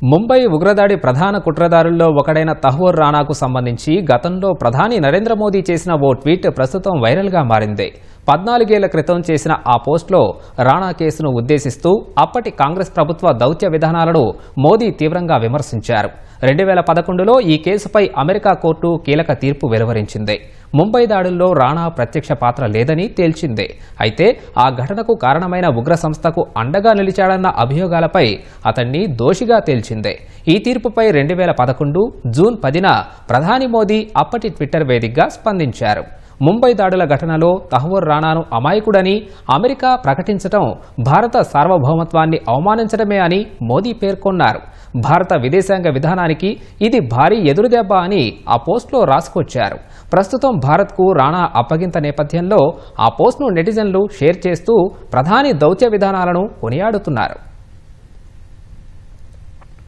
ముంబై ఉగ్రదాడి ప్రధాన కుట్రదారుల్లో ఒకడైన తహ్వూర్ రాణాకు సంబంధించి గతంలో ప్రధాని నరేంద్ర మోదీ చేసిన ఓ ట్వీట్ ప్రస్తుతం వైరల్గా మారింది. 14 ఏళ్ల క్రితం చేసిన ఆ పోస్టులో రాణా కేసును ఉద్దేశిస్తూ అప్పటి కాంగ్రెస్ ప్రభుత్వ దౌత్య విధానాలను మోదీ తీవ్రంగా విమర్శించారు. 2011లో ఈ కేసుపై అమెరికా కోర్టు కీలక తీర్పు వెలువరించింది. ముంబై దాడుల్లో రాణా ప్రత్యక్ష పాత్ర లేదని తేల్చింది. అయితే ఆ ఘటనకు కారణమైన ఉగ్ర సంస్థకు అండగా నిలిచాడన్న అభియోగాలపై అతన్ని దోషిగా తేల్చింది. ఈ తీర్పుపై 2011 జూన్ 10న ప్రధాని మోదీ అప్పటి ట్విట్టర్ వేదికగా స్పందించారు. ముంబై దాడుల ఘటనలో తహ్వూర్ రాణాను అమాయకుడని అమెరికా ప్రకటించడం భారత సార్వభౌమత్వాన్ని అవమానించడమే అని మోదీ పేర్కొన్నారు. భారత విదేశాంగ విధానానికి ఇది భారీ ఎదురుదెబ్బ అని ఆ పోస్టులో రాసుకొచ్చారు. ప్రస్తుతం భారత్కు రాణా అప్పగింత నేపథ్యంలో ఆ పోస్టును నెటిజన్లు షేర్ చేస్తూ ప్రధాని దౌత్య విధానాలను కొనియాడుతున్నారు.